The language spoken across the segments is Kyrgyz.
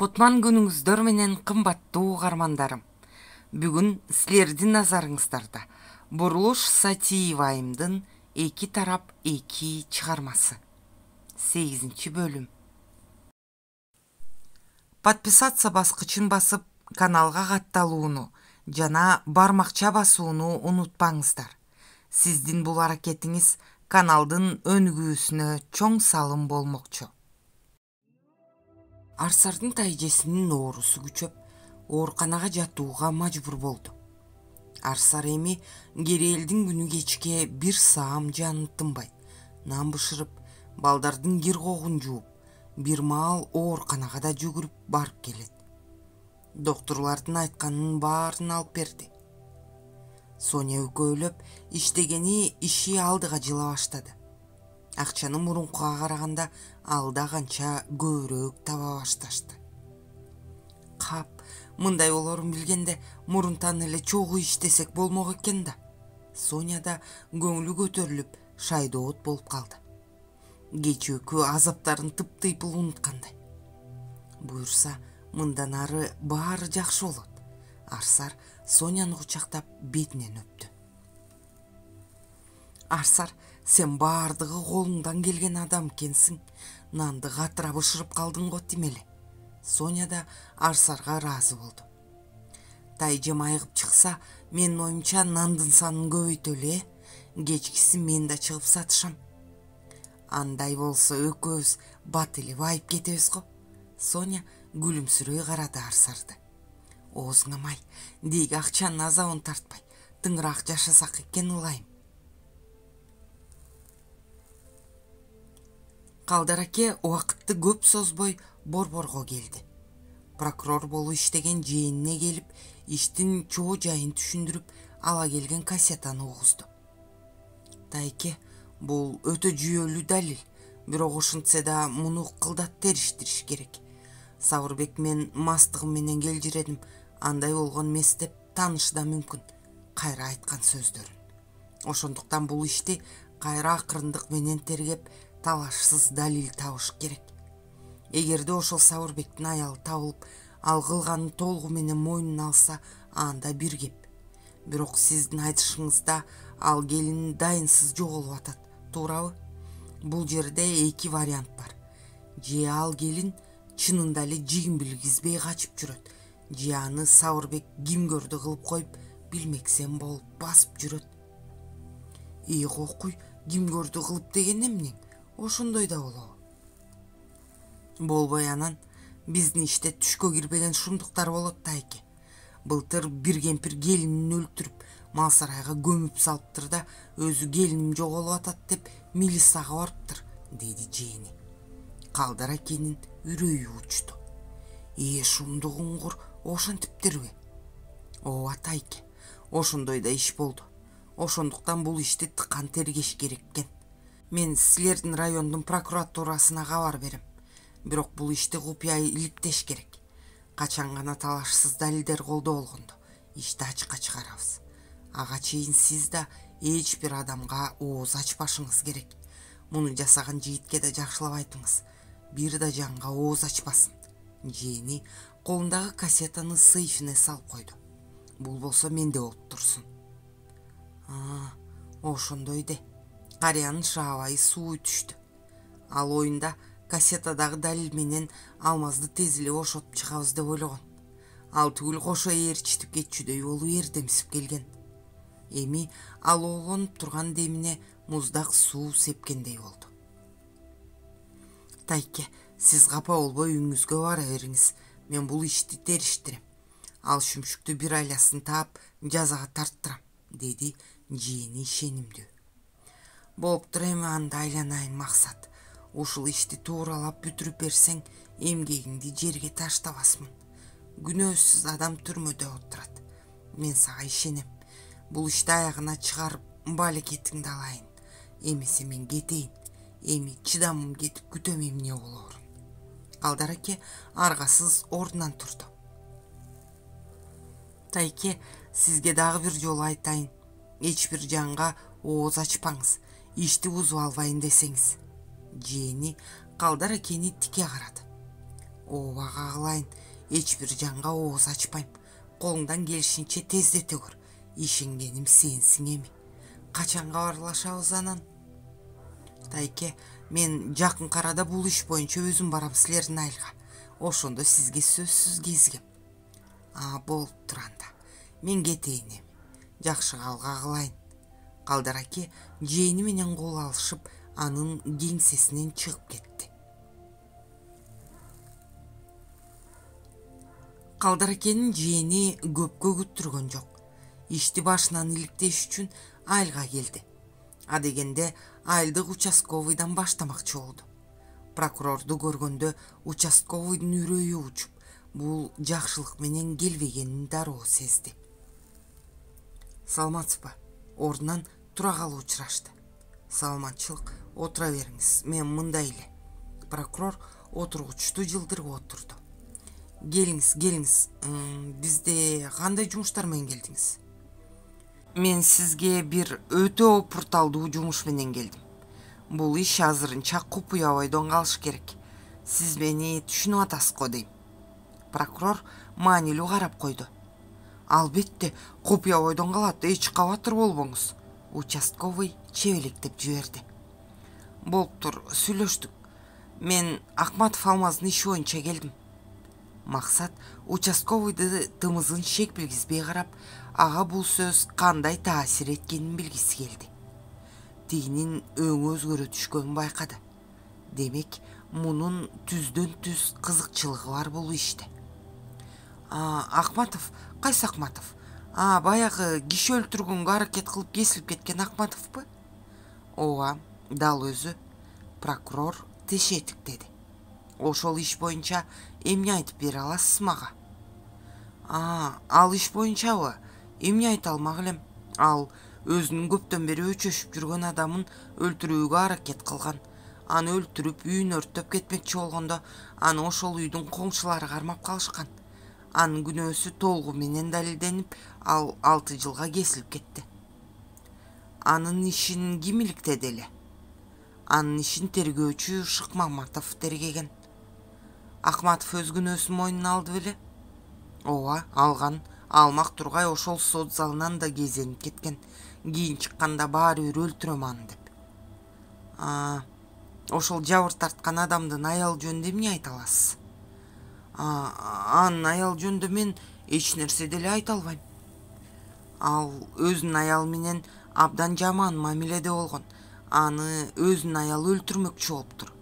Кутман күнүңүздөр менен кымбаттуу угармандарым. Бүгүн силердин назарыңыздарда Бурулуш Сатиевайымдын эки тарап эки чыгармасы 8 бөлүм. Подписаться баскычын басып, каналга катталууну жана бармакча басууну унутпаңыздар. Сиздин бул аракетиңиз каналдын өнүгүүсүнө чоң салым болмокчу. Арсардын тайжесинин оорусу күчөп, ооруканага жатууга мажбур болду. Арсар эми Керээлдин күнү кечке бир саам жанын тынбайт, нан бышырып, балдардын кир когун жууп, бир маал ооруканага да жүгүрүп барып келет. Доктурлардын айтканынын баарын алып берди. Соня экөөлөп иштегени иши алдыга жыла баштады. Акчаны мурункуга караганда алда канча көбүрөөк таба башташты. Кап, мындай болорун билгенде мурунтан эле чогуу иштесек болмок экен да. Соня да көңүлү көтөрүлүп, шайдоот болуп калды. Кечээкү азаптарын тыптыйпыл унуткандай. Буюрса, мындан ары баары жакшы болот. Арсар Соняны кучактап бетинен өптү. Арсар, сен баардыгы колуңдан келген адам экенсиң. Нанды катыра бышырып калдың го тимеле. Соня да Арсарга ыраазы болду. Тайже майыгып чыкса, менин оюмча нандын санын көбөйтөлү, кечкиси мен да чыгып сатышам. Андай болсо экөөбүз бат эле байып кетебиз го. Соня күлүмсүрөй карады Арсарды. Оозуңа май, деги акчанын азабын тартпай, тыңыраак жашасак экен ылайым. Калдар аке убакытты көп созбой борборго келди. Прокурор болуп иштеген жээнине келип, иштин чоо жайын түшүндүрүп, ала келген кассетаны угузду. Тайке, бул өтө жүйөлүү далил, бирок ошентсе да муну кылдат териштириш керек. Сабырбек мен мастыгым менен келжиредим, андай болгон эмес деп таанышы да мүмкүн кайра айткан сөздөрүн. Ошондуктан бул ишти кайра акырындык менен тергеп, талашсыз далил табыш керек. Эгерде ошол Сабырбектин аялы табылып, ал кылганын толугу менен мойнуна алса, анда бир кеп. Бирок сиздин айтышыңызда ал келин дайынсыз жоголуп атат, туурабы? Бул жерде эки вариант бар. Же ал келин чынында эле жигин билгизбей качып жүрөт, же аны Сабырбек кимгөрдү кылып коюп, билмексен болуп басып жүрөт. Кокуй, кимгөрдү кылып деген эмнең? Ошондой да болобу? Болбой анан биздин иште түшкө кирбеген шумдуктар болот Тайке. Былтыр бир кемпир келинин өлтүрүп, мал сарайга көмүп салыптыр да, өзү келиним жоголуп атат деп милицияга барыптыр, деди жээни. Калдар акенин үрөйү учту. Шумдук уңгур ошентиптерби? Ооба Тайке, ошондой да иш болду. Ошондуктан бул ишти тыкан тергеш керек экен. Мен силердин райондун прокуратурасына кабар берем. Бирок бул ишти купуя иликтеш керек. Качан гана талашсыз далилдер колдо болгондо ишти ачыкка чыгарабыз. Ага чейин сиз да эч бир адамга ооз ачпашыңыз керек. Муну жасаган жигитке да жакшылап айтыңыз. Бир да жанга ооз ачпасын. Жээни колундагы кассетаны сейфине салып койду. Бул болсо менде болуп турсун. Ошондой де. Карыянын шаабайы сууй түштү. Ал оюнда кассетадагы далил менен алмазды тез эле бошотуп чыгабыз деп ойлогон. Ал түгүл кошо ээрчитип кетчүдөй болуп эрдемсип келген. Эми ал оолонуп турган демине муздак суу сепкендей болду. Тайке, сиз капа болбой үйүңүзгө бара бериңиз. Мен бул ишти териштирем. Ал шүмшүктү бир айласын таап жазага тарттырам, деди жээни ишенимдүү. Болуптур, эми анда айланайын Максат. Ушул ишти тууралап бүтүрүп берсең, эмгегиңди жерге таштабасмын. Күнөөсүз адам түрмөдө отурат. Мен сага ишенем. Бул ишти аягына чыгарып, балекетиңди алайын. Эмесе мен кетейин. Эми чыдамым кетип күтөм эмне болоорун. Калдар аке аргасыз ордунан турду. Тайке, сизге дагы бир жолу айтайын. Эч бир жанга ооз ачпаңыз. Ишти бузуп албайын десеңиз. Жээни Калдар акени тике карады. Ооба кагылайын, эч бир жанга ооз ачпайм. Колуңдан келишинче тездете көр. Ишенгеним сенсиң эми. Качанга барлашабыз анан? Тайке, мен жакын арада бул иш боюнча өзүм барам силердин айылга. Ошондо сизге сөзсүз кезигем. Болуп туранда. Мен кетейин эми. Жакшы кал кагылайын. Калдар аке жээни менен кол алышып, анын кеңсесинен чыгып кетти. Калдар акенин жээни көпкө күттүргөн жок. Ишти башынан иликтеш үчүн айылга келди. Адегенде айылдык участковыйдан баштамакчы болду. Прокурорду көргөндө участковыйдын үрөйү учуп, бул жакшылык менен келбегенин дароо сезди. Саламатсызбы? Ордунан тура калып учурашты. Саламатчылык, отура бериңиз, мен мындай эле. Прокурор отургучту жылдырып отурду. Келиңиз, бизде кандай жумуштар менен келдиңиз? Мен сизге бир өтө опурталдуу жумуш менен келдим. Бул иш азырынча купуя ойдон калыш керек. Сиз мени түшүнүп атасыз го дейм. Прокурор маанилүү карап койду. Албетте, купуя ойдон калат, эч кабатыр болбоңуз. Участковый чебелектеп жиберди. Болуптур, сүйлөштүк. Мен Акматов Алмаздын иши боюнча келдим. Максат участковыйды тымызын шек билгизбей карап, ага бул сөз кандай таасир эткенин билгиси келди. Тигинин өңү өзгөрө түшкөнүн байкады. Демек, мунун түздөн түз кызыкчылыгы бар бул иште. Акматов, кайсы Акматов? Баягы киши өлтүргөнгө аракет кылып кесилип кеткен Акматовпу? Ооба, дал өзү. Прокурор тешетиктеди. Ошол иш боюнча эмне айтып бере аласыз мага? Ал иш боюнчабы? Эмне айта алмак элем? Ал өзүнүн көптөн бери өчөшүп жүргөн адамын өлтүрүүгө аракет кылган. Аны өлтүрүп, үйүн өрттөп кетмекчи болгондо, аны ошол үйдүн коңшулары кармап калышкан. Анын күнөөсү толугу менен далилденип, ал 6 жылга кесилип кетти. Анын ишин ким иликтеди эле? Анын ишин тергөөчү Шыкмаматов тергеген. Акматов өз күнөөсүн мойнуна алды беле? Ооба, алган. Алмак тургай ошол сот залынан да кезенип кеткен. Кийин чыкканда баары бир өлтүрөм аны деп. Ошол жабыр тарткан адамдын аял жөнүндө эмне айта аласыз? Анын аял жөнүндө мен эч нерсе деле айта албайм. Ал өзүнүн аялы менен абдан жаман мамиледе болгон. Аны өзүнүн аялы өлтүрмөкчү болуптур.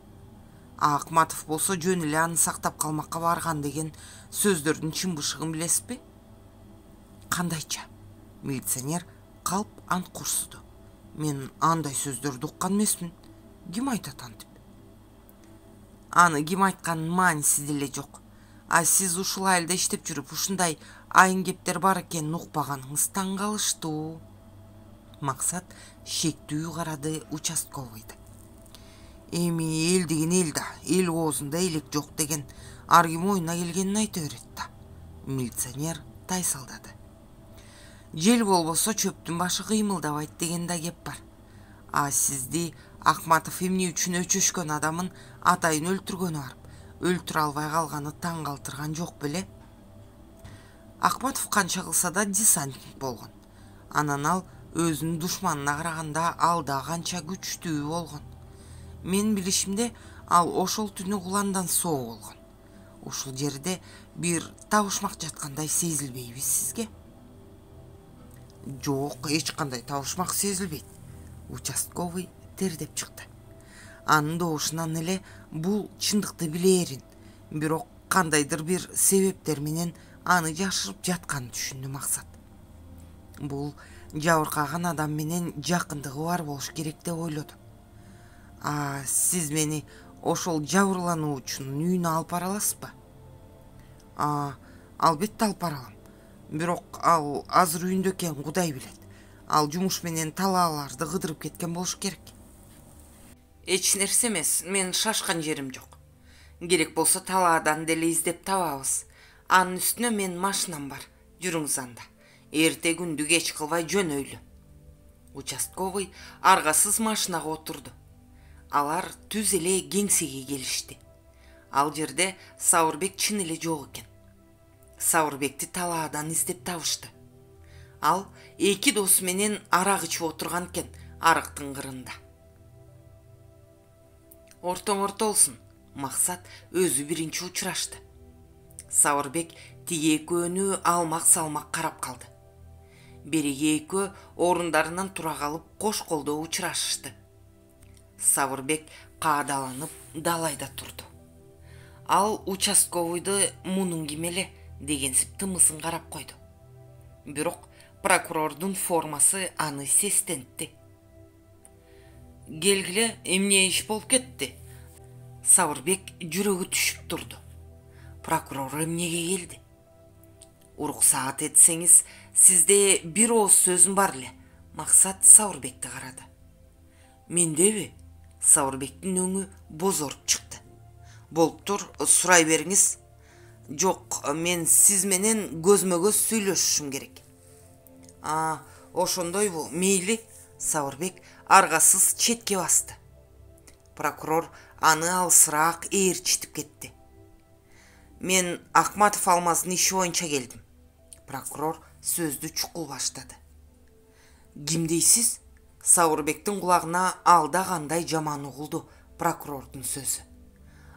Акматов болсо жөн эле аны сактап калмакка барган деген сөздөрдүн чын бышыгын билесизби? Кандайча? Милиционер калп ант курсуду. Мен андай сөздөрдү уккан эмесмин. Ким айтат антип? Аны ким айтканын мааниси деле жок. Сиз ушул айылда иштеп жүрүп, ушундай айын кептер бар экенин укпаганыңыз таң калыштуу. Максат шектүү карады участковыйды. Эми эл деген эл да, эл оозунда элек жок деген, ар ким оюна келгенин айта берет да. Милиционер тайсалдады. Жел болбосо чөптүн башы кыймылдабайт деген да кеп бар. Сизди Акматов эмне үчүн өчөшкөн адамын атайын өлтүргөнү барып, өлтүрө албай калганы таң калтырган жок беле? Акматов канча кылса да десантник болгон. Анан ал өзүнүн душманына караганда алда канча күчтүү болгон. Мен билишимде ал ошол түнү куландан соо болгон. Ушул жерде бир табышмак жаткандай сезилбейби сизге? Жок, эч кандай табышмак сезилбейт. Участковый тердеп чыкты. Анын добушунан эле бул чындыкты билээрин, бирок кандайдыр бир себептер менен аны жашырып жатканын түшүндү Максат. Бул жабыркаган адам менен жакындыгы бар болуш керек деп ойлоду. Сиз мени ошол жабырлануучунун үйүнө алып бара аласызбы? Албетте алып бара алам. Бирок ал азыр үйүндө экен, Кудай билет. Ал жумуш менен талааларды кыдырып кеткен болуш керек. Эч нерсе эмес, мен шашкан жерим жок. Керек болсо талаадан деле издеп табабыз. Анын үстүнө менин машинам бар. Жүрүңүз анда. Эрте күндү кеч кылбай жөнөйлү. Участковый аргасыз машинага отурду. Алар түз эле кеңсеге келишти. Ал жерде Сауырбек чын эле жок экен. Сауырбекти талаадан издеп табышты. Ал эки досу менен арак ичип отурган экен арыктын кырында. Ортоң ортолсун, Максат өзү биринчи учурашты. Сауырбек тиги экөөнү алмак салмак карап калды. Бериги экөө орундарынан тура калып кош колдоо учурашышты. Сауырбек каадаланып далайда турду. Ал участковыйды мунун ким эле дегенсип тымысын карап койду. Бирок прокурордун формасы аны сестентти. Келгиле, эмне иш болуп кетти? Сауырбек жүрөгү түшүп турду. Прокурор эмнеге келди? Уруксаат этсеңиз, сизде бир ооз сөзүм бар эле. Максат Сауырбекти карады. Мендеби? Сауырбектин өңү бозоруп чыкты. Болуптур, сурай бериңиз. Жок, мен сиз менен көзмө көз сүйлөшүшүм керек. Ошондойбу, мейли. Сауырбек аргасыз четке басты. Прокурор аны алысыраак ээрчитип кетти. Мен Акматов Алмаздын иши боюнча келдим. Прокурор сөздү чукул баштады. Ким дейсиз? Сауырбектин кулагына алда кандай жаман угулду прокурордун сөзү.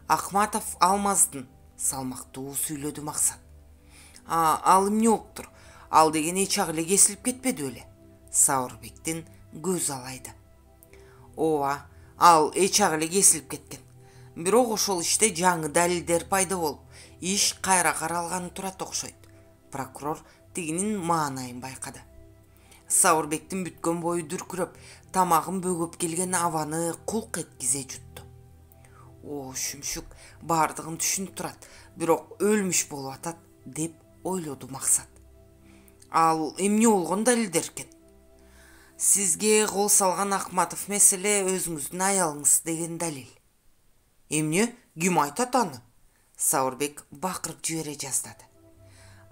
Акматов Алмаздын, салмактуу сүйлөдү Максат. Ал эмне болуптур? Ал деген эчак эле кесилип кетпеди беле? Сауырбектин көз алайды. Ооба, ал эчак эле кесилип кеткен. Бирок ошол иште жаңы далилдер пайда болуп, иш кайра каралганы турат окшойт. Прокурор тигинин маанайын байкады. Сауырбектин бүткөн бою дүркүрөп, тамагын бөгөп келген абаны кулк эткизе жутту. Шүмшүк бардыгын түшүнүп турат, бирок өлмүш болуп атат деп ойлоду Максат. Ал эмне болгон далилдер экен? Сизге кол салган Акматов меселе өзүңүздүн аялыңыз деген далил. Эмне? Ким айтат аны? Сауырбек бакырып жибере жаздады.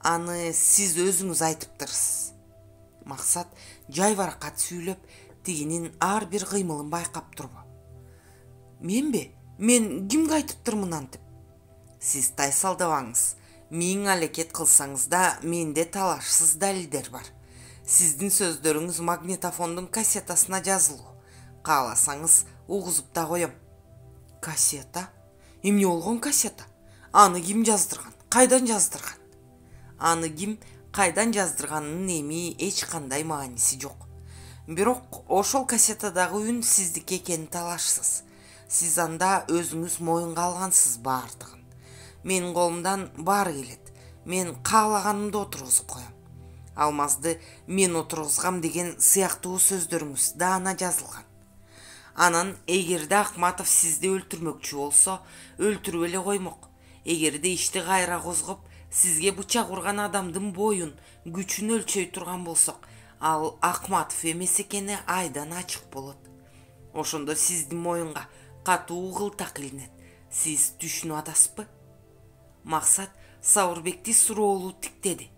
Аны сиз өзүңүз айтыптырсыз. Максат жайбаракат сүйлөп, тигинин ар бир кыймылын байкап турбу. Менби? Мен кимге айтыптырмын антип? Сиз тайсалдабаңыз. Миң алекет кылсаңыз да менде талашсыз далилдер бар. Сиздин сөздөрүңүз магнитофондун кассетасына жазылуу. Кааласаңыз угузуп да коем. Кассета? Эмне болгон кассета? Аны ким жаздырган? Кайдан жаздырган? Аны ким кайдан жаздырганынын эми эч кандай мааниси жок. Бирок ошол кассетадагы үн сиздики экени талашсыз. Сиз анда өзүңүз моюнга алгансыз бардыгын. Менин колумдан баары келет. Мен каалаганымды отургузуп коем. Алмазды мен отургузгам деген сыяктуу сөздөрүңүз даана жазылган. Анан эгерде Акматов сизди өлтүрмөкчү болсо, өлтүрүп эле коймок. Эгерде ишти кайра козгоп, сизге бычак урган адамдын боюн, күчүн өлчөй турган болсок, ал Акматов эмес экени айдан ачык болот. Ошондо сиздин моюнга катуу кылтак илинет. Сиз түшүнүп атасызбы? Максат Сауырбекти суроолуу тиктеди.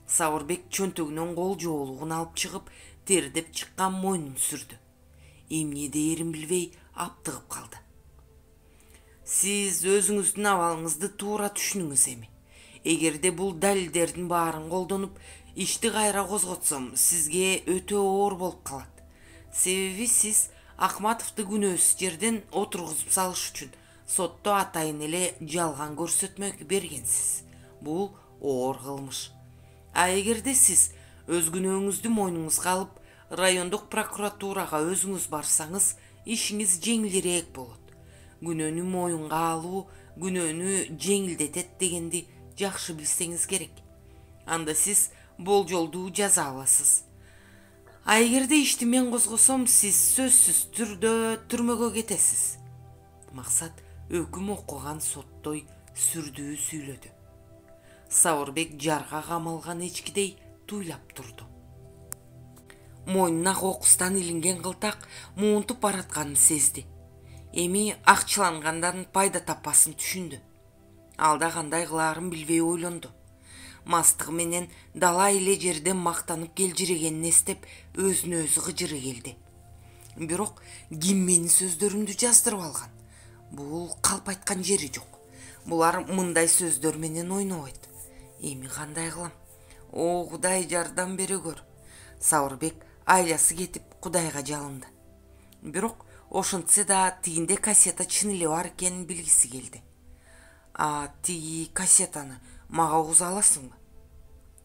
Сауырбек чөнтөгүнөн кол жоолугун алып чыгып, тердеп чыккан мойнун сүрдү. Эмне дээрин билбей аптыгып калды. Сиз өзүңүздүн абалыңызды туура түшүнүңүз эми. Эгерде бул далилдердин баарын колдонуп, ишти кайра козготсом, сизге өтө оор болуп калат. Себеби сиз Акматовду күнөөсүз жерден отургузуп салыш үчүн сотто атайын эле жалган көрсөтмө бергенсиз. Бул оор кылмыш. А эгерде сиз өз күнөөңүздү мойнуңузга алып, райондук прокуратурага өзүңүз барсаңыз, ишиңиз жеңилирээк болот. Күнөөнү моюнга алуу күнөөнү жеңилдетет дегенди жакшы билсеңиз керек. Анда сиз болжолдуу жаза аласыз. А эгерде ишти мен козгосом, сиз сөзсүз түрдө түрмөгө кетесиз. Максат өкүм окуган соттой сүрдүү сүйлөдү. Сауырбек жарга камалган эчкидей туйлап турду. Мойнуна кокустан илинген кылтак муунтуп баратканын сезди. Эми акчылангандан пайда таппасын түшүндү. Алда кандай кылаарын билбей ойлонду. Мастыгы менен дала эле жерден мактанып келжирегенин эстеп, өзүнө өзү кыжыры келди. Бирок ким менин сөздөрүмдү жаздырып алган? Бул калп айткан жери жок. Булар мындай сөздөр менен ойнобойт. Эми кандай кылам? О, Кудай жардам бере көр. Сауырбек айласы кетип Кудайга жалынды. Бирок ошентсе да тигинде кассета чын эле бар экенин билгиси келди. Тиги кассетаны мага угуза аласыңбы?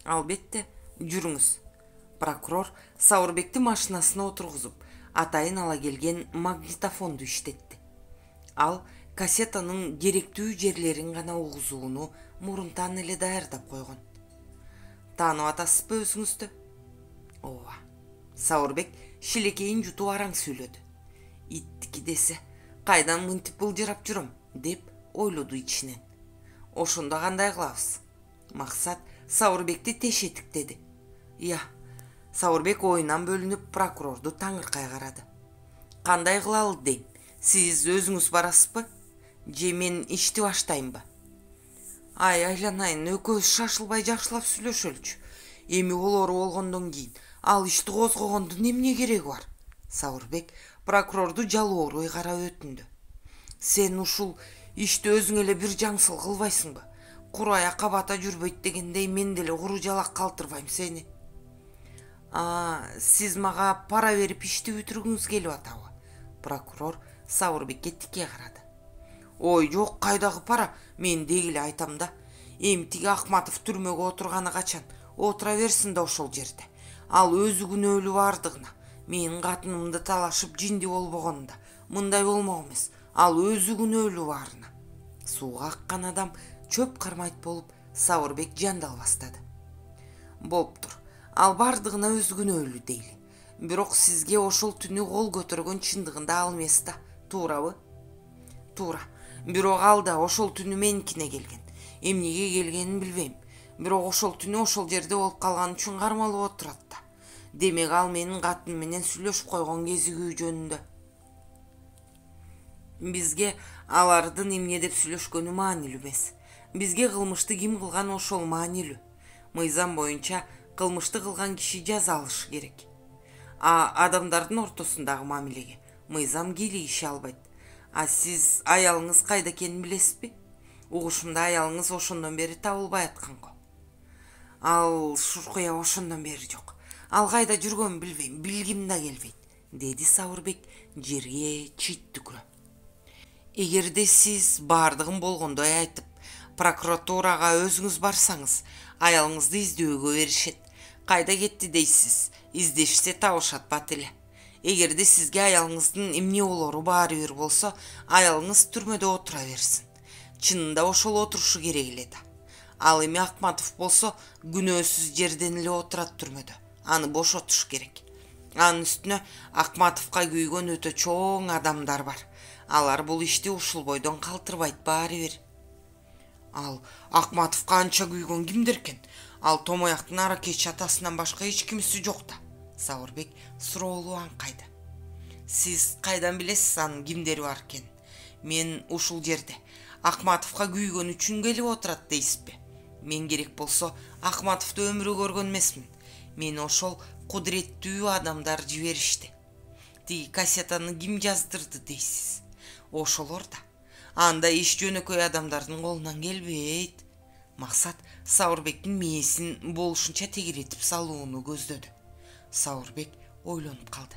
Албетте, жүрүңүз. Прокурор Сауырбекти машинасына отургузуп, атайын ала келген магнитофонду иштетти. Ал кассетанын керектүү жерлерин гана угузууну мурунтан эле даярдап койгон. Таанып атасызбы өзүңүздү? Ооба. Сауырбек шилекейин жутуп араң сүйлөдү. Иттики десе, кайдан мынтип былжырап жүрөм, деп ойлоду ичинен. Ошондо кандай кылабыз? Максат Сауырбекти тешетиктеди. Сауырбек оюнан бөлүнүп прокурорду таңыркай карады. Кандай кылалы дейм? Сиз өзүңүз барасызбы? Же мен ишти баштаймбы? Айланайын, экөөбүз шашылбай жакшылап сүйлөшөлүчү. Эми болору болгондон кийин ал ишти козгогондун эмне кереги бар? Сауырбек прокурорду жалоорой карап өтүндү. Сен ушул ишти өзүң эле бир жаңсыл кылбайсыңбы? Куру аякка бата жүрбөйт дегендей мен деле куру жалак калтырбайм сени. Сиз мага пара берип ишти бүтүргүңүз келип атабы? Прокурор Сауырбекке тике карады. Ой, жок, кайдагы пара, мен деги эле айтам да. Эми тиги Акматов түрмөгө отурганы качан? Отура берсин да ошол жерде. Ал өзү күнөөлүү бардыгына. Менин катынымды талашып жинди болбогонунда мындай болмок эмес. Ал өзү күнөөлүү баарына. Сууга аккан адам чөп кармайт болуп Сауырбек жандал баштады. Болуптур. Ал бардыгына өзү күнөөлүү дейли. Бирок сизге ошол түнү кол көтөргөн чындыгында ал эмес да, туурабы? Туура. Бирок ал да ошол түнү меникине келген. Эмнеге келгенин билбейм. Бирок ошол түнү ошол жерде болуп калган үчүн кармалып отурат да. Демек ал менин катыным менен сүйлөшүп койгон кезигүү жөнүндө. Бизге алардын эмне деп сүйлөшкөнү маанилүү эмес. Бизге кылмышты ким кылган ошол маанилүү. Мыйзам боюнча кылмышты кылган киши жаза алышы керек. Адамдардын ортосундагы мамилеге мыйзам кийлигише албайт. Сиз аялыңыз кайда экенин билесизби? Угушумда аялыңыз ошондон бери табылбай аткан го. Ал шуркуя ошондон бери жок. Ал кайда жүргөнүн билбейм, билгим да келбейт, деди Сауырбек жерге чит түкүрөп. Эгерде сиз бардыгын болгондой айтып, прокуратурага өзүңүз барсаңыз, аялыңызды издөөгө беришет. Кайда кетти дейсиз? Издешсе табышатпат эле. Эгерде сизге аялыңыздын эмне болору баары бир болсо, аялыңыз түрмөдө отура берсин. Чынында ошол отурушу керек эле да. Ал эми Акматов болсо күнөөсүз жерден эле отурат түрмөдө. Аны бошотуш керек. Анын үстүнө Акматовго күйгөн өтө чоң адамдар бар. Алар бул ишти ушул бойдон калтырбайт баары бир. Ал Акматовго анча күйгөн кимдер экен? Ал Томояктын аракечи атасынан башка эч кимиси жок да. Сауырбек суроолуу аңкайды. Сиз кайдан билесиз анын кимдери бар экен? Мен ушул жерде Акматовго күйгөн үчүн келип отурат дейсизби? Мен керек болсо Акматовду өмүрү көргөн эмесмин. Мени ошол кудуреттүү адамдар жиберишти. Тиги кассетаны ким жаздырды дейсиз? Ошолор да. Анда иш жөнөкөй адамдардын колунан келбейт. Максат Сауырбектин мээсин болушунча тегеретип салууну көздөдү. Сауырбек ойлонуп калды.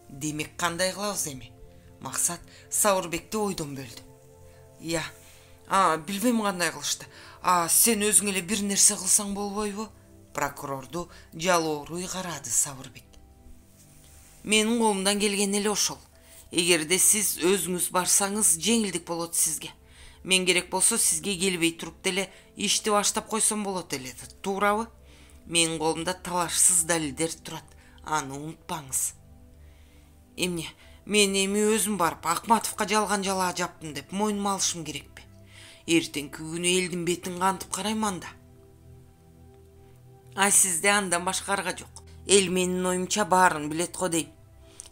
Демек кандай кылабыз эми? Максат Сауырбекти ойдон бөлдү. Билбейм кандай кылышты. Сен өзүң эле бир нерсе кылсаң болбойбу? Прокурорду жалооруй карады Сауырбек. Менин колумдан келген эле ошол. Эгерде сиз өзүңүз барсаңыз жеңилдик болот сизге. Мен керек болсо сизге келбей туруп деле ишти баштап койсом болот эле, туурабы? Менин колумда талашсыз далилдер турат. Аны унутпаңыз. Эмне? Мен эми өзүм барып Акматовго жалган жалаа жаптым деп мойнума алышым керекпи? Эртеңки күнү элдин бетин кантип карайман да. Сизде андан башка арга жок. Эл менин оюмча баарын билет го дейм.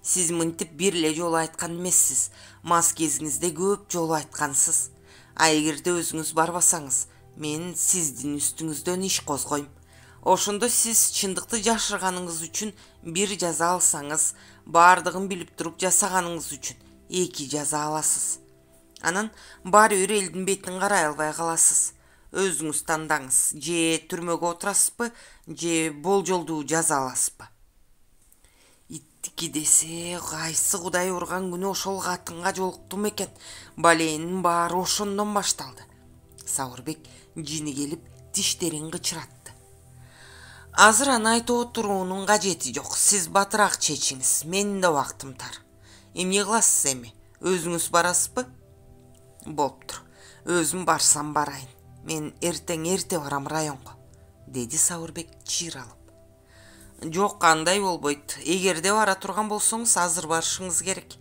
Сиз мынтип бир эле жолу айткан эмессиз. Мас кезиңизде көп жолу айткансыз. Эгерде өзүңүз барбасаңыз, мен сиздин үстүңүздөн иш козгойм. Ошондо сиз чындыкты жашырганыңыз үчүн бир жаза алсаңыз, баардыгын билип туруп жасаганыңыз үчүн 2 жаза аласыз. Анан баары бир элдин бетин карай албай каласыз. Өзүңүз тандаңыз. Же түрмөгө отурасызбы, же болжолдуу жаза аласызбы? Иттики десе, кайсы Кудай урган күнү ошол катынга жолуктум экен. Баленин баары ошондон башталды. Сауырбек жини келип тиштерин кычыратты. Азыр аны айтып отуруунун кажети жок. Сиз батыраак чечиңиз. Менин да убактым тар. Эмне кыласыз эми? Өзүңүз барасызбы? Болуптур. Өзүм барсам барайын. Мен эрте барам районго, деди Сауырбек чыйралып. Жок, кандай болбойт. Эгерде бара турган болсоңуз, азыр барышыңыз керек.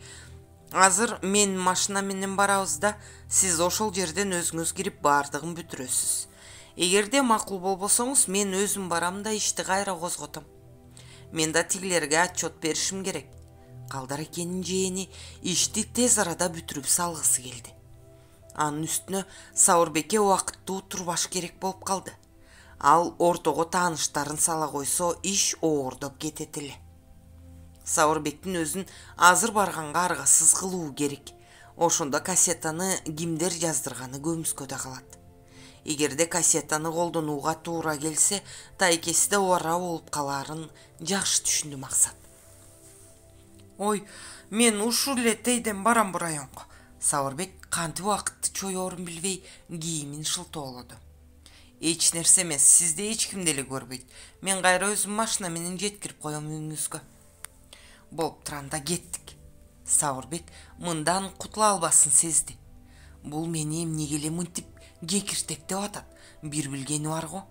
Азыр мен машина менен барабыз да, сиз ошол жерден өзүңүз кирип баардыгын бүтүрөсүз. Эгерде макул болбосоңуз, мен өзүм барам да ишти кайра козготом. Мен да тигилерге отчет беришим керек. Калдар экенин жээни ишти тез арада бүтүрүп салгысы келди. Анын үстүнө Сауырбекке убакыттуу турбаш керек болуп калды. Ал ортого тааныштарын сала койсо, иш оордоп кетет эле. Сауырбектин өзүн азыр барганга аргасыз кылуу керек. Ошондо кассетаны кимдер жаздырганы көмүскө да калат. Эгерде кассетаны колдонууга туура келсе, тайкеси да убара болуп калаарын жакшы түшүндү Максат. Ой, мен ушул эле тейден барам районго. Сауырбек кантип убакытты чоёорун билбей кийимин шылтоолоду. Эч нерсе эмес, сизди эч ким деле көрбөйт. Мен кайра өзүм машина менен жеткирип коем үйүңүзгө. Болуптур, анда кеттик. Сауырбек мындан кутула албасын сезди. Бул мени эмнеге эле мынтип кекиртектеп атат, бир билгени бар го.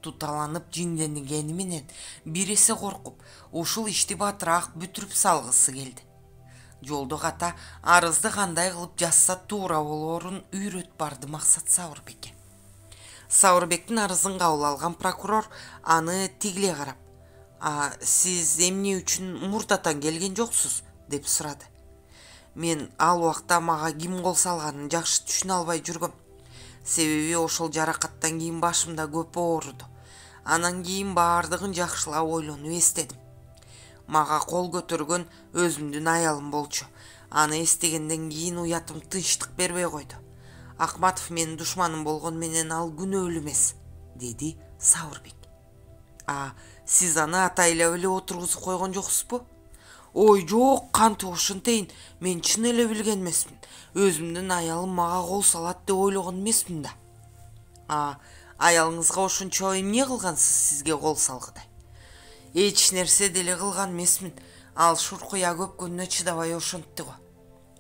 Туталанып жинденгени менен бир эсе коркуп, ушул ишти батыраак бүтүрүп салгысы келди. Жолдо ката арызды кандай кылып жазса туура болоорун үйрөт барды Максат Сауырбекке. Сауырбектин арызын кабыл алган прокурор аны тигиле карап: сиз эмне үчүн мурдатан келген жоксуз? Деп сурады. Мен ал убакта мага ким кол салганын жакшы түшүнө албай жүргөм. Себеби ошол жаракаттан кийин башымда көп ооруду. Анан кийин баардыгын жакшылап ойлонуп эстедим. Мага кол көтөргөн өзүмдүн аялым болчу. Аны эстегенден кийин уятым тынчтык бербей койду. Акматов менин душманым болгон менен ал күнөөлүү эмес, деди Сауырбек. Сиз аны атайлап эле отургузуп койгон жоксузбу? Ой, жок, кантип ошентейин? Мен чын эле билген эмесмин. Өзүмдүн аялым мага кол салат деп ойлогон эмесмин да. Аялыңызга ошончо эмне кылгансыз сизге кол салгыдай? Эч нерсе деле кылган эмесмин. Ал шуркуя көпкөнүнө чыдабай ошентти го.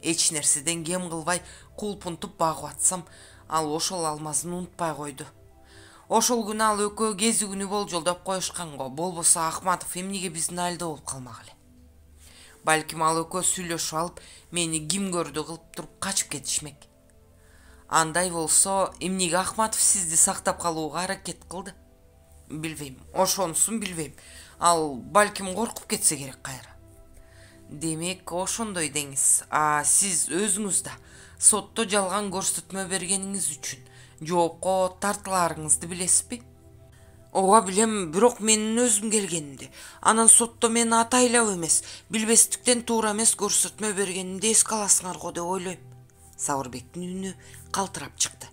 Эч нерседен кем кылбай кулпунтуп багып атсам, ал ошол алмазын унутпай койду. Ошол күнү ал экөө кези күнү болжолдоп коюшкан го. Болбосо Акматов эмнеге биздин айылда болуп калмак эле? Балким ал экөө сүйлөшүп алып, мени ким көрдү кылып туруп качып кетишмек. Андай болсо, эмнеге Акматов сизди сактап калууга аракет кылды? Билбейм, ошонусун билбейм. Ал балким коркуп кетсе керек кайра. Демек, ошондой деңиз. Сиз өзүңүз да сотто жалган көрсөтмө бергениңиз үчүн жоопко тартыларыңызды билесизби? Ооба билем, бирок менин өзүм келгенимди. Анан сотто мени атайлап эмес, билбестиктен туура эмес көрсөтмө бергенимди эске аласыңар го деп ойлойм. Сауырбектин үнү калтырап чыкты.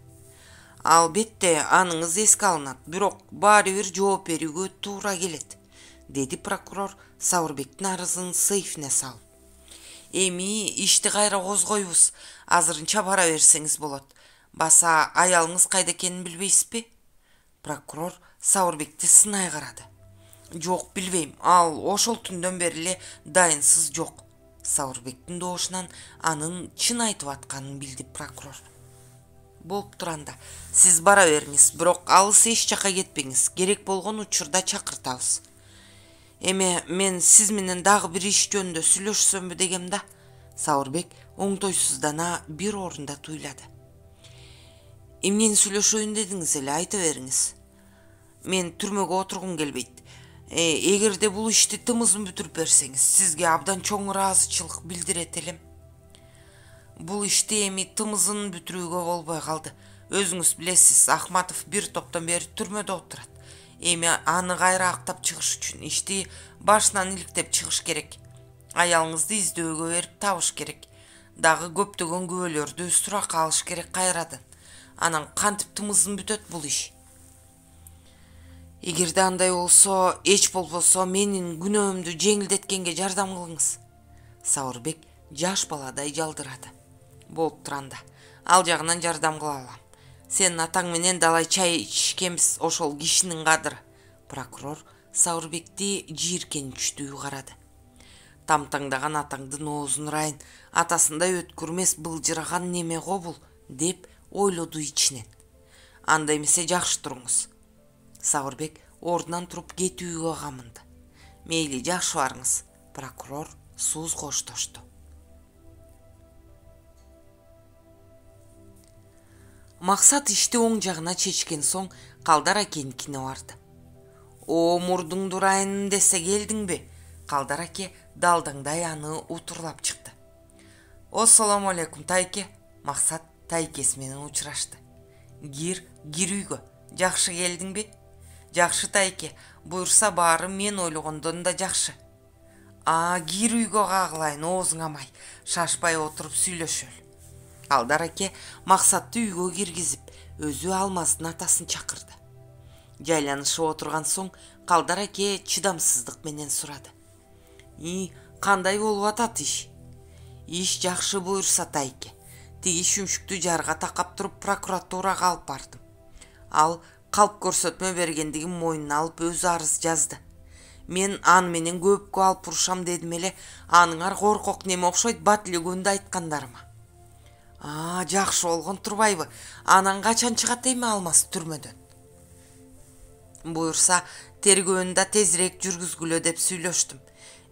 Албетте, аныңыз эске алынат, бирок баары бир жооп берүүгө туура келет, деди прокурор Сауырбектин арызын сейфине салып. Эми ишти кайра козгойбуз, азырынча бара берсеңиз болот. Баса аялыңыз кайда экенин билбейсизби? Прокурор Сауырбекти сынай карады. Жок, билбейм, ал ошол түндөн бери эле дайынсыз жок. Сауырбектин доошунан анын чын айтып атканын билди прокурор. Болуптур, анда сиз бара бериңиз, бирок алыс эч жака кетпеңиз. Керек болгон учурда чакыртабыз. Эме мен сиз менен дагы бир иш жөнүндө сүйлөшсөмбү дегем да. Сауырбек оңтойсуздана бир орунда туйлады. Эмнени сүйлөшөйүн дедиңиз эле, айта бериңиз. Мен түрмөгө отургум келбейт. Эгерде бул ишти тымызын бүтүрүп берсеңиз, сизге абдан чоң ыраазычылык билдирет элем. Бул ишти эми тымызын бүтүрүүгө болбой калды. Өзүңүз билесиз, Акматов бир топтон бери түрмөдө отурат. Эми аны кайра актап чыгыш үчүн ишти башынан иликтеп чыгыш керек. Аялыңызды издөөгө берип табыш керек. Дагы көптөгөн күбөлөрдү суракка алыш керек кайрадан. Анан кантип тымызын бүтөт бул иш. Эгерде андай болсо, эч болбосо менин күнөөмдү жеңилдеткенге жардам кылыңыз. Сабырбек жаш баладай жалдырады. Болуп туранда, ал жагынан жардам кыла алам. Сенин атаң менен далай чай ичишкенбиз, ошол кишинин кадыры. Прокурор Сабырбекти жийиркеничтүү карады. Тамтаңдаган атаңдын оозун ырайын, атасындай өткүрмес былжыраган неме го бул, деп ойлоду ичинен. Анда эмесе жакшы туруңуз. Сабырбек ордунан туруп кетүүгө камынды. Мейли, жакшы барыңыз. Прокурор сууз коштошту. Максат ишти оң жагына чечкен соң Калдар акеникине барды. О, мурдуңду урайын десе келдиңби? Калдар аке далдаңдай аны утурлап чыкты. Ассаламу алейкум, Тайке. Максат тайкеси менен учурашты. Кир үйгө. Жакшы келдиңби? Жакшы, Тайке. Буйрса баары мен ойлогондон да жакшы. Кир үйгө кагылайын, оозуң амай. Шашпай отуруп сүйлөшөлү. Калдар аке Максатты үйгө киргизип, өзү Алмаздын атасын чакырды. Жайланышып отурган соң Калдар аке чыдамсыздык менен сурады. Кандай болуп атат иш? Иш жакшы буйрса, Тайке. Тиги шүмшүктү жарга такап туруп прокуратурага алып бардым. Ал калп көрсөтмө бергендигин мойнуна алып өзү арыз жазды. Мен аны менен көпкө алып урушам дедим эле, аныңар коркок неме окшойт батилегөнү айткандарыма. Жакшы болгон турбайбы? Анан качан чыгат эми Алмаз түрмөдөн? Буйрса тергөөнү да тезирээк жүргүзгүлө деп сүйлөштүм.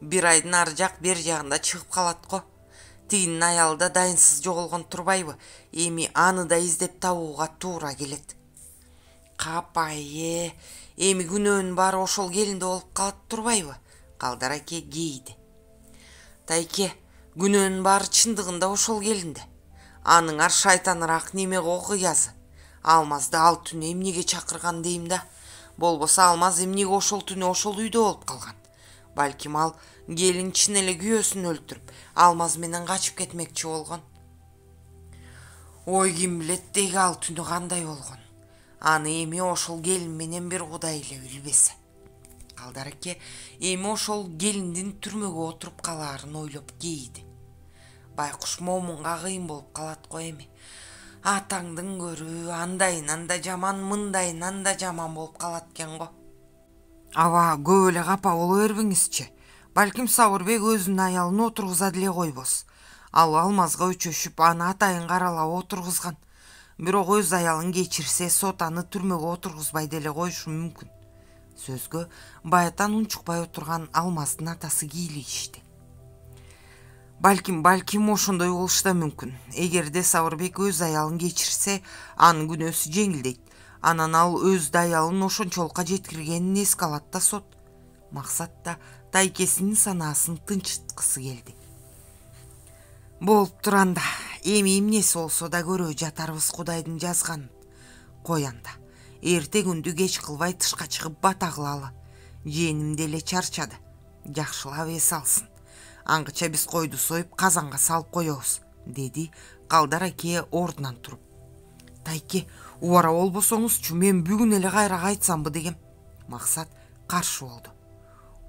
1 айдын ары жак бер жагында чыгып калат го. Тигинин аялы да дайынсыз жоголгон турбайбы? Эми аны да издеп табууга туура келет. Капайе, эми күнөөнүн баары ошол келинде болуп калат турбайбы? Калдар аке кейди. Тайке, күнөөнүн баары чындыгында ошол келинде. Аныңар шайтаныраак неме го кыязы. Алмазды ал түнү эмнеге чакырган дейм да. Болбосо Алмаз эмнеге ошол түнү ошол үйдө болуп калган. Балким ал келин чын эле күйөөсүн өлтүрүп, Алмаз менен качып кетмекчи болгон. Ой, ким билет деги ал түнү кандай болгон. Аны эми ошол келин менен бир Кудай эле билбесе. Калдар аке эми ошол келиндин түрмөгө отуруп калаарын ойлоп кейди. Байкуш момунга кыйын болуп калат го эми. Атаңдын көрүү андайынан да жаман, мындайынан да жаман болуп калат экен го. Аба, көп эле капа боло бербеңизчи. Балким Сабырбек өзүнүн аялын отургуза деле койбос. Ал Алмазга өчөшүп, аны атайын каралап отургузган. Бирок өз аялын кечирсе, сот аны түрмөгө отургузбай деле коюшу мүмкүн. Сөзгө баятан унчукпай отурган Алмаздын атасы кийлигишти. Балким ошондой болушу да мүмкүн. Эгерде Сабырбек өз аялын кечирсе, анын күнөөсү жеңилдейт. Анан ал өз аялын ошончолукка жеткиргенин эске алат да сот. Максат да тайкесинин санаасын тынчыткысы келди. Болуп туранда, эми эмнеси болсо да көрө жатарбыз Кудайдын жазганын. Кой анда. Эрте күндү кеч кылбай тышка чыгып бата кылалы. Жээним деле чарчады. Жакшылап эс алсын. Аңгыча биз койду союп казанга салып коебуз, деди Калдар аке ордунан туруп. Тайке, убара болбосоңузчу, мен бүгүн эле кайра кайтсамбы дегем. Максат каршы болду.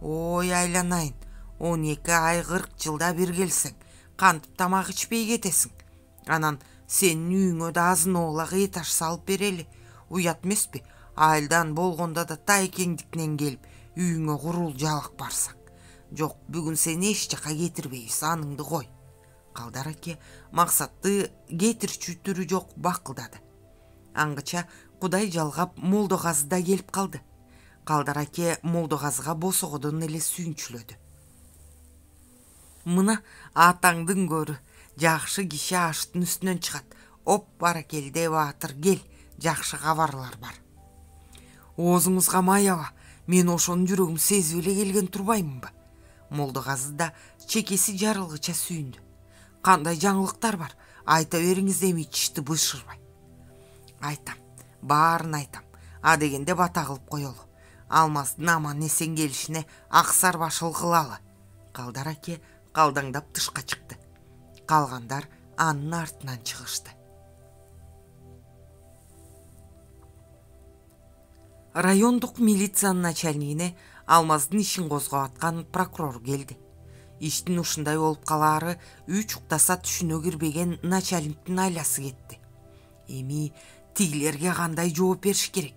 Ой, айланайын, 12 ай 40 жылда бир келсең, кантип тамак ичпей кетесиң. Анан сенин үйүңө да азын-оолак этаж салып берели. Уят эмеспи? Айылдан болгондо да тайкеңдикинен келип, үйүңө курул жабак барсаң. Жок, бүгүн сени эч жака кетирбейбиз, аныңды кой. Калдар аке Максатты кетирчү түрү жок бакылдады. Аңгыча Кудай жалгап Молдогазы да келип калды. Калдар аке Молдогазыга босогодон эле сүйүнчүлөдү. Мына атаңдын көрү, жакшы киши аштын үстүнөн чыгат. Оп, баракелде баатыр, кел, жакшы кабарлар бар. Оозуңузга маяба, мен ошонун жүрөгүм сезип эле келген турбаймынбы? Молдогазы да чекеси жарылгыча сүйүндү. Кандай жаңылыктар бар? Айта бериңиз эми ичишти бышырбай. Айтам, баарын айтам. Дегенде бата кылып коелу. Алмаздын аман эсен келишине аксар башыл кылалы. Калдар аке калдаңдап тышка чыкты. Калгандар анын артынан чыгышты. Райондук милициянын начальнигине Алмаздын ишин козгоп аткан прокурор келди. Иштин ушундай болуп калаары 3 уктаса түшүнө кирбеген начальниктин айласы кетти. Эми тигилерге кандай жооп бериш керек?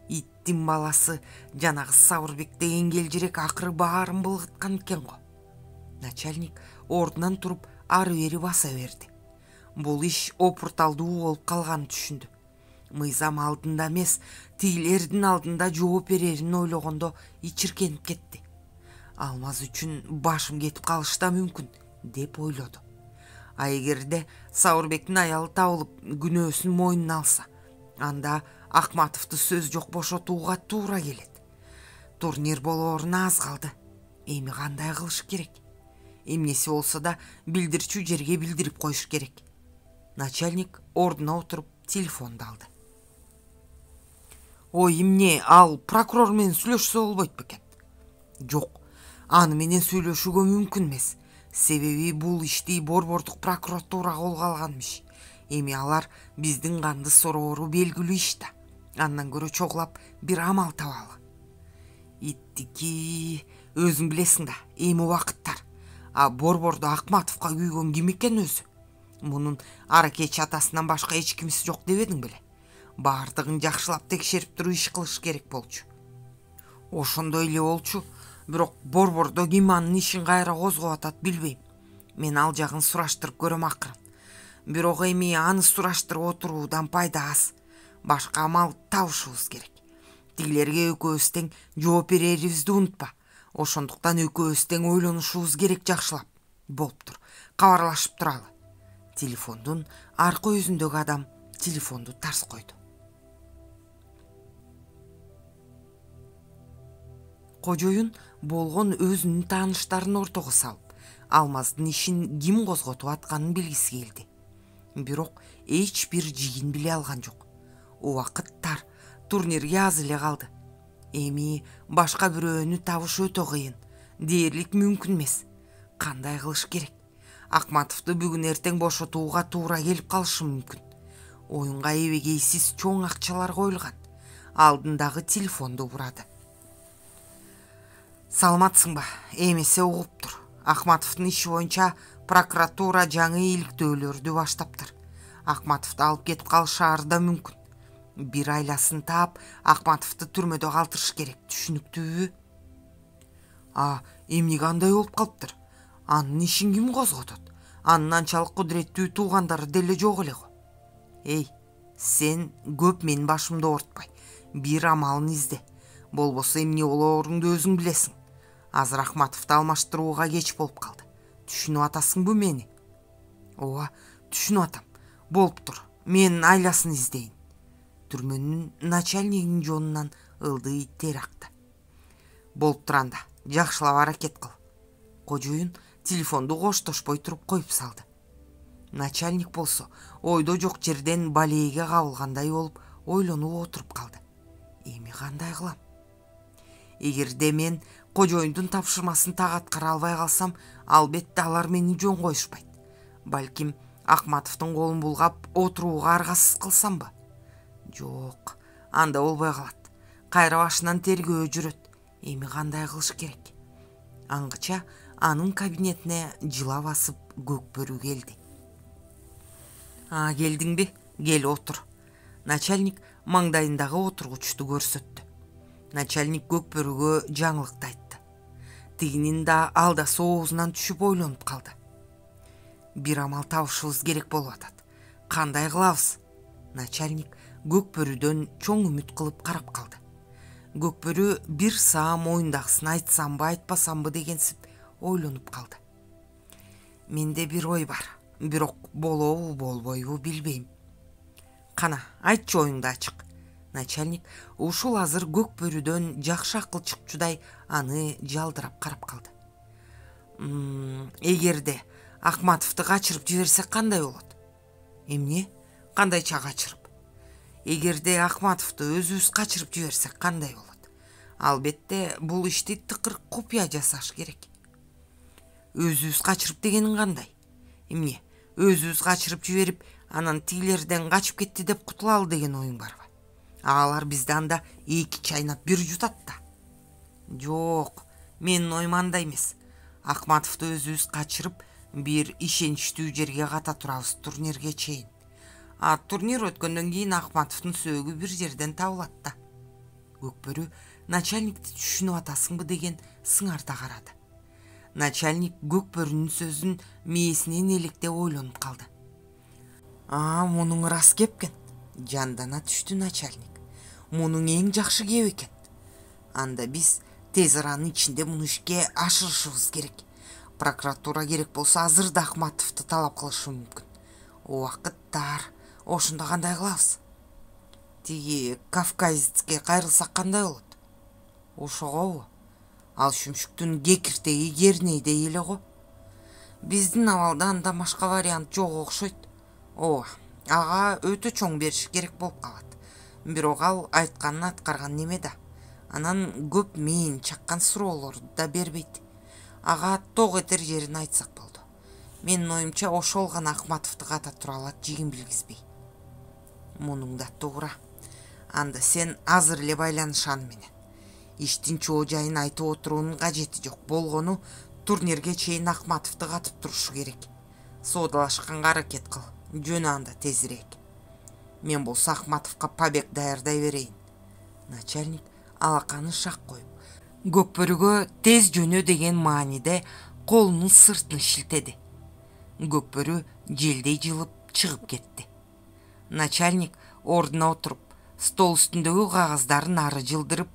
Иттин баласы жанагы Сабырбек деген келжирек акыры баарын былгыткан экен го. Начальник ордунан туруп ары бери баса берди. Бул иш опурталдуу болуп калганын түшүндү. Мыйзам алдында эмес, тигилердин алдында жооп берерин ойлогондо ичиркенип кетти. Алмаз үчүн башым кетип калышы да мүмкүн деп ойлоду. А эгерде Сабырбектин аялы табылып күнөөсүн мойнуна алса, анда Акматовду сөз жок бошотууга туура келет. Турнир болооруна аз калды. Эми кандай кылыш керек? Эмнеси болсо да билдирчү жерге билдирип коюш керек. Начальник ордуна отуруп телефонду алды. Ой, эмне, ал прокурор менен сүйлөшсө болбойт бекен? Жок, аны менен сүйлөшүүгө мүмкүн эмес. Себеби бул ишти Борбордук прокуратура колго алганмыш. Эми алар биздин канды сороору белгилүү иш да. Андан көрө чогулап бир амал табалы. Иттики, өзүң билесиң да, эми убакыттар. А Борбордо Акматовго күйгөн ким экен өзү? Мунун аракечи атасынан башка эч кимиси жок дебедиң беле? Бардыгын жакшылап текшерип туруп иш кылыш керек болчу. Ошондой эле болчу, бирок Борбордо ким анын ишин кайра козгоп атат билбейм. Мен ал жагын сураштырып көрөм акырын. Бирок эми аны сураштырып отуруудан пайда аз. Башка амал табышыбыз керек. Тигилерге экөөбүз тең жооп берерибизди унутпа. Ошондуктан экөөбүз тең ойлонушубуз керек жакшылап. Болуптур, кабарлашып туралы. Телефондун аркы өзүндөгү адам телефонду тарс койду. Кожоюн болгон өзүнүн тааныштарын ортого салып, Алмаздын ишин ким козготуп атканын билгиси келди. Бирок эч бир жигин биле алган жок. Убакыт тар, турнирге аз эле калды. Эми башка бирөөнү табыш өтө кыйын, дээрлик мүмкүн эмес. Кандай кылыш керек? Акматовду бүгүн эртең бошотууга туура келип калышы мүмкүн. Оюнга эбегейсиз чоң акчалар коюлган. Алдындагы телефонду бурады. Саламатсыңбы? Эмесе угуптур. Акматовдун иши боюнча прокуратура жаңы иликтөөлөрдү баштаптыр. Акматовду алып кетип калышары да мүмкүн. Бир айласын таап, Акматовду түрмөдө калтырыш керек, түшүнүктүүбү? Эмне кандай болуп калыптыр? Анын ишин ким козготот? Анын анчалык кудуреттүү туугандары деле жок эле го. Эй, сен көп менин башымды оортпай, бир амалын изде. Болбосо эмне болооруңду өзүң билесиң. Азыр Акматовду алмаштырууга кеч болуп калды. Түшүнүп атасыңбы мени? Ооба, түшүнүп атам. Болуптур, мен айласын издейин. Түрмөнүн начальнигинин жонунан ылдый тер акты. Болуптур анда, жакшылап аракет кыл. Кожоюн телефонду коштошпой туруп коюп салды. Начальник болсо ойдо жок жерден балейге кабылгандай болуп ойлонуп отуруп калды. Эми кандай кылам? Эгерде мен кожоюндун тапшырмасын так аткара албай калсам, албетте алар мени жөн коюшпайт. Балким Акматовдун колун булгап отурууга аргасыз кылсамбы? Жок, анда болбой калат. Кайра башынан тергөө жүрөт. Эми кандай кылыш керек? Аңгыча анын кабинетине жыла басып Көкбөрү келди. Келдиңби? Кел отур. Начальник маңдайындагы отургучту көрсөттү. Начальник Көкбөрүгө жаңылыкты айтты. Тигинин да алдасы оозунан түшүп ойлонуп калды. Бир амал табышыбыз керек болуп атат. Кандай кылабыз? Начальник Көкбөрүдөн чоң үмүт кылып карап калды. Көкбөрү бир саа моюндагысын айтсамбы, айтпасамбы дегенсип ойлонуп калды. Менде бир ой бар, бирок болобу болбойбу билбейм. Кана, айтчы оюңду ачык. Начальник ушул азыр Көкбөрүдөн жакшы акыл чыкчудай аны жалдырап карап калды. Эгерде Акматовду качырып жиберсек кандай болот? Эмне? Кандайча качырып? Эгерде Акматовду өзүбүз качырып жиберсек кандай болот? Албетте бул ишти тыкыр купуя жасаш керек. Өзүбүз качырып дегениң кандай? Эмне? өзүбүз качырып жиберип, анан тигилерден качып кетти деп кутулалы деген оюң барбы? Алар бизди анда 2 чайнап бир жутат да. Жок, менин оюм андай эмес. Акматовду өзүбүз качырып, бир ишеничтүү жерге ката турабыз турнирге чейин. А турнир өткөндөн кийин Акматовдун сөөгү бир жерден табылат да. Көкбөрү начальникти түшүнүп атасыңбы деген сыңарда карады. Начальник Көкбөрүнүн сөзүн мээсинен электеп ойлонуп калды. Мунуң рас кепкен, жандана түштү начальник. Мунуң эң жакшы кеп экен. Анда биз тез аранын ичинде муну ишке ашырышыбыз керек. Прокуратура керек болсо азырда Акматовду талап кылышы мүмкүн. Убакыт тар. Ошондо кандай кылабыз? Тиги кавказецке кайрылсак кандай болот? Ошогобу? Ал Шүмшүктүн кекиртеги Кернейдей эле го. Биздин абалда анда башка вариант жок окшойт. Ооба, ага өтө чоң бериш керек болуп калат. Бирок ал айтканын аткарган неме да. Анан көп мээни чаккан суроолорду да бербейт. Ага ток этер жерин айтсак болду. Менин оюмча ошол гана Акматовду ката тура алат, жигин билгизбей. Мунуң да туура. Анда сен азыр эле байланыш аны менен. Иштин чоо жайын айтып отуруунун кажети жок. Болгону турнирге чейин Акматовду катып турушу керек. Соодалашканга аракет кыл. Жөнү анда тезирээк. Мен болсо Акматовго побег даярдай берейин. Начальник алаканы шак коюп, Көкбөрүгө тез жөнө деген мааниде колунун сыртын шилтеди. Көкбөрү желдей жылып чыгып кетти. Начальник ордуна отуруп, стол үстүндөгү кагаздарын ары жылдырып,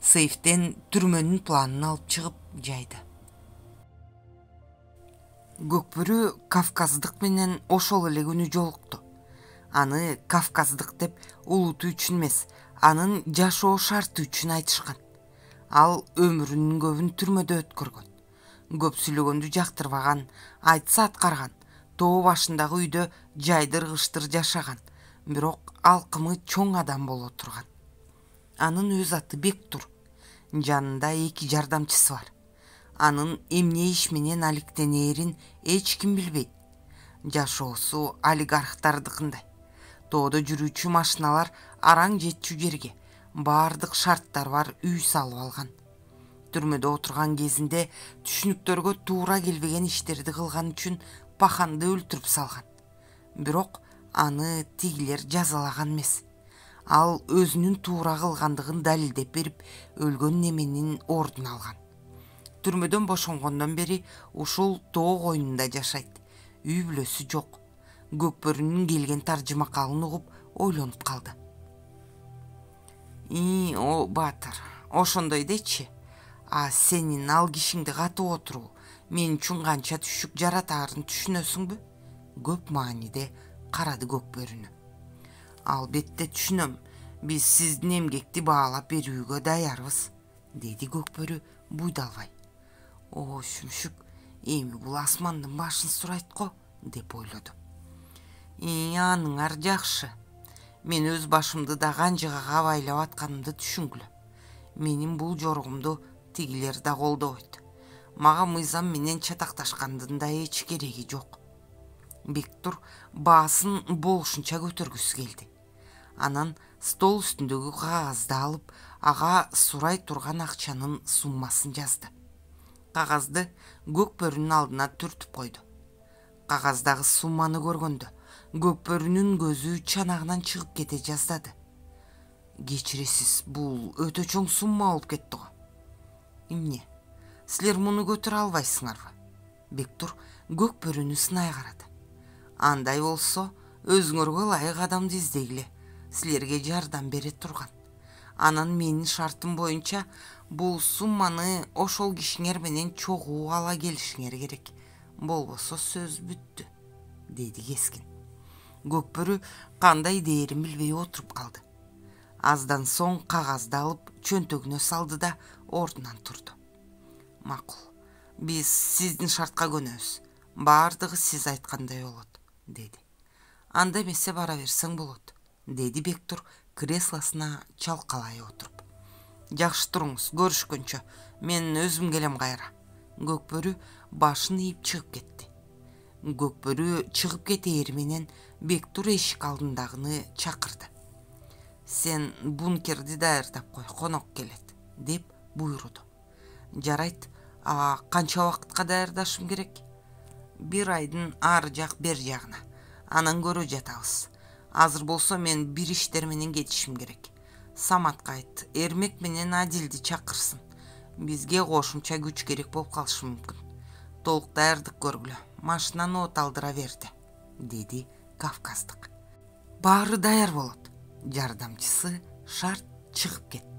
сейфтен түрмөнүн планын алып чыгып жайды. Көкбөрү кавказдык менен ошол эле күнү жолукту. Аны кавказдык деп улуту үчүн эмес, анын жашоо шарты үчүн айтышкан. Ал өмүрүнүн көбүн түрмөдө өткөргөн. Көп сүйлөгөндү жактырбаган, айтса аткарган, тоо башындагы үйдө жайдыр-кыштыр жашаган, бирок алкымы чоң адам боло турган. Анын өз аты Бектур. Жанында 2 жардамчысы бар. Анын эмне иш менен алектенээрин эч ким билбейт. Жашоосу олигархтардыкындай. Тоодо жүрүүчү машиналар араң жетчү жерге, баардык шарттар бар үй салып алган. Түрмөдө отурган кезинде түшүнүктөргө туура келбеген иштерди кылган үчүн паханды өлтүрүп салган. Бирок аны тигилер жазалаган эмес. Ал өзүнүн туура кылгандыгын далилдеп берип, өлгөн неменин ордун алган. Түрмөдөн бошонгондон бери ушул тоо койнунда жашайт. Үй бүлөсү жок. Көкбөрүнүн келген таржымакалын угуп ойлонуп калды. О баатыр, ошондой дечи. Сенин ал кишиңди катып отуруу мен үчүн канча түшүк жаратаарын түшүнөсүңбү? Көп мааниде карады Көкбөрүнү. Албетте түшүнөм. Биз сиздин эмгекти баалап берүүгө даярбыз, деди Көкбөрү буйдалбай. О, Шүмшүк, эми бул асмандын башын сурайт го, деп ойлоду. Аныңар жакшы. Мен өз башымды да канжыгага байлап атканымды түшүнгүлө. Менин бул жоругумду тигилер да колдобойт. Мага мыйзам менен чатакташкандын да эч кереги жок. Бектур баасын болушунча көтөргүсү келди. Анан стол үстүндөгү кагазды алып, ага сурай турган акчанын суммасын жазды. Кагазды Көкбөрүнүн алдына түртүп койду. Кагаздагы сумманы көргөндө Көкбөрүнүн көзү чанагынан чыгып кете жаздады. Кечиресиз, бул өтө чоң сумма болуп кетти го. Эмне? Силер муну көтөрө албайсыңарбы? Бектур Көкбөрүнү сынай карады. Андай болсо, өзүңөргө ылайык адамды издегиле. Силерге жардам бере турган. Анан менин шартым боюнча бул сумманы ошол кишиңер менен чогуу ала келишиңер керек. Болбосо сөз бүттү, деди кескин. Көкбөрү кандай дээрин билбей отуруп калды. Аздан соң кагазды алып чөнтөгүнө салды да ордунан турду. Макул, биз сиздин шартка көнөбүз. Баардыгы сиз айткандай болот, деди. Анда эмесе бара берсең болот, деди Бектур креслосуна чалкалай отуруп. Жакшы туруңуз, көрүшкөнчө, мен өзүм келем кайра. Көкбөрү башын ийип чыгып кетти. Көкбөрү чыгып кетээр менен Бектур эшик алдындагыны чакырды. Сен бункерди даярдап кой, конок келет, деп буйруду. Жарайт, канча убакытка даярдашым керек? 1 айдын ар жак бер жагына. Анан көрө жатабыз. Азыр болсо мен бир иштер менен кетишим керек. Саматка айт, Эрмек менен Адилди чакырсын. Бизге кошумча күч керек болуп калышы мүмкүн. Толук даярдык көргүлө, машинаны от алдыра берди, деди Кавказдык. Баары даяр болот. Жардамчысы шарт чыгып кетти.